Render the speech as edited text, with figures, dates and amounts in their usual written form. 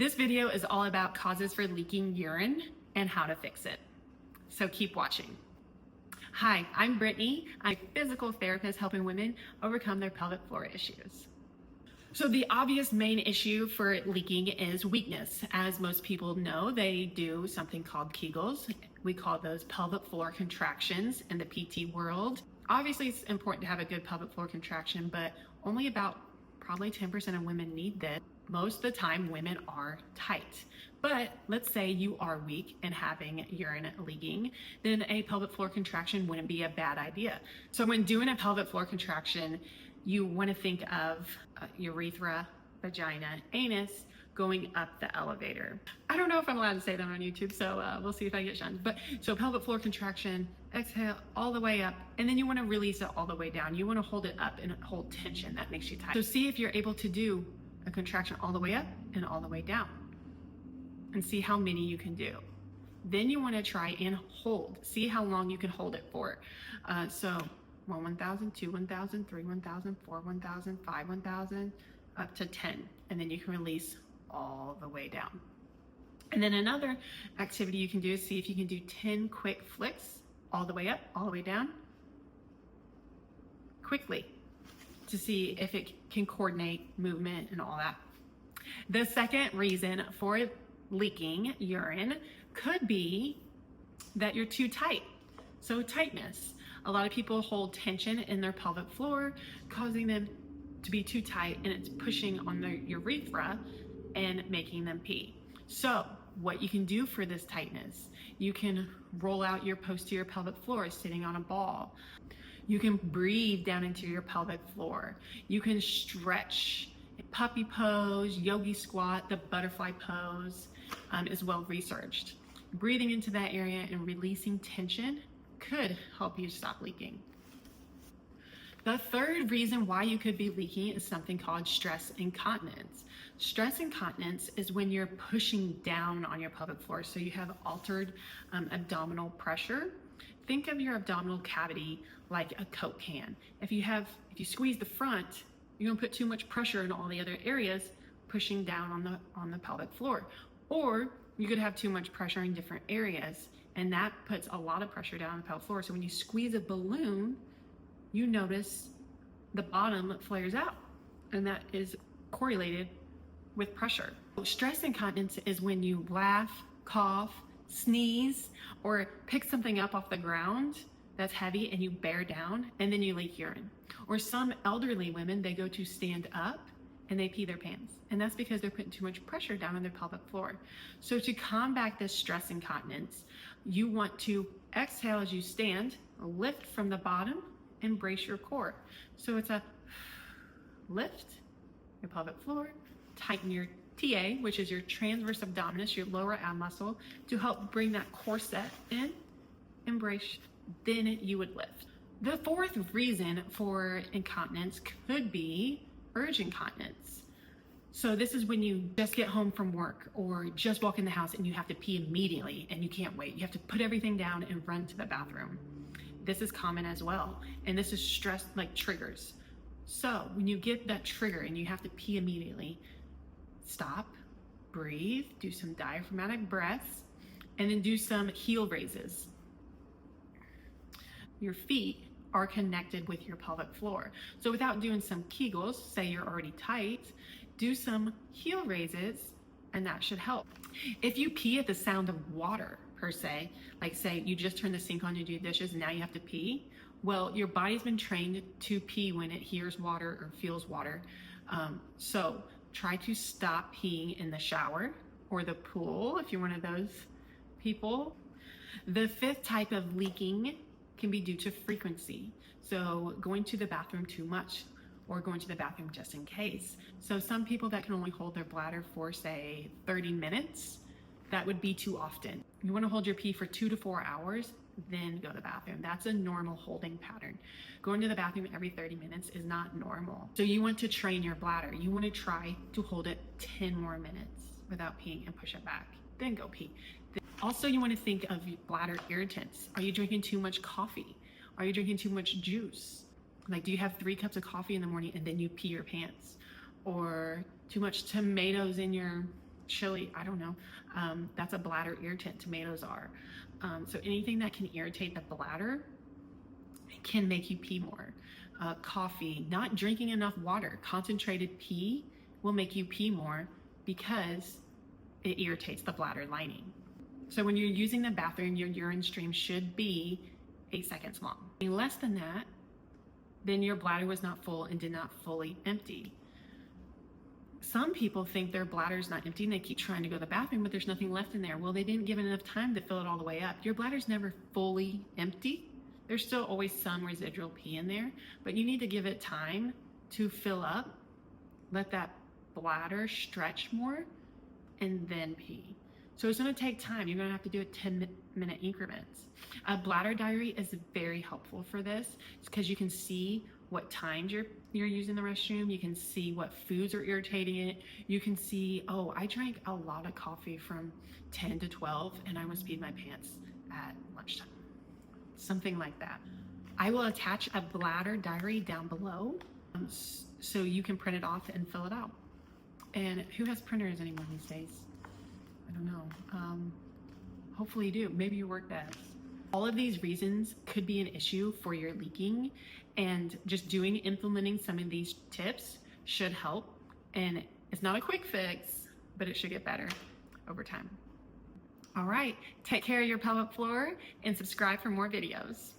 This video is all about causes for leaking urine and how to fix it. So keep watching. Hi, I'm Brittany. I'm a physical therapist helping women overcome their pelvic floor issues. So the obvious main issue for leaking is weakness. As most people know, they do something called Kegels. We call those pelvic floor contractions in the PT world. Obviously, it's important to have a good pelvic floor contraction, but only about probably 10% of women need this. Most of the time, women are tight. But let's say you are weak and having urine leaking, then a pelvic floor contraction wouldn't be a bad idea. So when doing a pelvic floor contraction, you want to think of urethra, vagina, anus going up the elevator. I don't know if I'm allowed to say that on YouTube, so we'll see if I get shunned. But so pelvic floor contraction, exhale all the way up, and then you want to release it all the way down. You want to hold it up and hold tension. That makes you tight. So see if you're able to do a contraction all the way up and all the way down, and see how many you can do. Then you want to try and hold. See how long you can hold it for. So 1,000, 2, 1,000, 3, 1,000, 4, 1,000, 5, 1,000, up to 10. And then you can release all the way down. And then another activity you can do is see if you can do 10 quick flicks all the way up, all the way down, quickly, to see if it can coordinate movement and all that. The second reason for leaking urine could be that you're too tight. So tightness. A lot of people hold tension in their pelvic floor, causing them to be too tight, and it's pushing on their urethra and making them pee. So what you can do for this tightness, you can roll out your posterior pelvic floor sitting on a ball. You can breathe down into your pelvic floor. You can stretch. Puppy pose, yogi squat, the butterfly pose is well researched. Breathing into that area and releasing tension could help you stop leaking. The third reason why you could be leaking is something called stress incontinence. Stress incontinence is when you're pushing down on your pelvic floor, so you have altered abdominal pressure. Think of your abdominal cavity like a Coke can. If you squeeze the front, you're gonna put too much pressure in all the other areas, pushing down on the pelvic floor. Or you could have too much pressure in different areas, and that puts a lot of pressure down on the pelvic floor. So when you squeeze a balloon, you notice the bottom flares out, and that is correlated with pressure. Stress incontinence is when you laugh, cough, sneeze, or pick something up off the ground that's heavy and you bear down, and then you leak urine. Or some elderly women, they go to stand up and they pee their pants. And that's because they're putting too much pressure down on their pelvic floor. So to combat this stress incontinence, you want to exhale as you stand, lift from the bottom, and brace your core. So it's a lift your pelvic floor, tighten your TA, which is your transverse abdominis, your lower ab muscle, to help bring that core set in and brace. Then you would lift. The fourth reason for incontinence could be urge incontinence. So this is when you just get home from work or just walk in the house and you have to pee immediately and you can't wait. You have to put everything down and run to the bathroom. This is common as well. And this is stress, like triggers. So when you get that trigger and you have to pee immediately, stop, breathe, do some diaphragmatic breaths, and then do some heel raises. Your feet are connected with your pelvic floor. So without doing some Kegels, say you're already tight, do some heel raises, and that should help. If you pee at the sound of water, per se, like say you just turn the sink on to do dishes and now you have to pee, well, your body's been trained to pee when it hears water or feels water. So try to stop peeing in the shower or the pool if you're one of those people. The fifth type of leaking can be due to frequency. So going to the bathroom too much or going to the bathroom just in case. So some people that can only hold their bladder for say 30 minutes, that would be too often. You want to hold your pee for 2 to 4 hours, then go to the bathroom. That's a normal holding pattern. Going to the bathroom every 30 minutes is not normal. So you want to train your bladder. You want to try to hold it 10 more minutes without peeing and push it back, then go pee. Also, you want to think of bladder irritants. Are you drinking too much coffee? Are you drinking too much juice? Like, do you have 3 cups of coffee in the morning and then you pee your pants? Or too much tomatoes in your chili, I don't know. That's a bladder irritant, tomatoes are. So anything that can irritate the bladder can make you pee more. Coffee, not drinking enough water, concentrated pee will make you pee more because it irritates the bladder lining. So when you're using the bathroom, your urine stream should be 8 seconds long. Less than that, then your bladder was not full and did not fully empty. Some people think their bladder is not empty and they keep trying to go to the bathroom, but there's nothing left in there. Well, they didn't give it enough time to fill it all the way up. Your bladder's never fully empty. There's still always some residual pee in there, but you need to give it time to fill up, let that bladder stretch more, and then pee. So it's gonna take time. You're gonna have to do it 10-minute increments. A bladder diary is very helpful for this because you can see what times you're using the restroom. You can see what foods are irritating it. You can see, oh, I drank a lot of coffee from 10 to 12 and I almost peed my pants at lunchtime. Something like that. I will attach a bladder diary down below so you can print it off and fill it out. And who has printers anymore these days? I don't know. Hopefully you do. Maybe your work does. All of these reasons could be an issue for your leaking, and just implementing some of these tips should help. And it's not a quick fix, but it should get better over time. All right, take care of your pelvic floor and subscribe for more videos.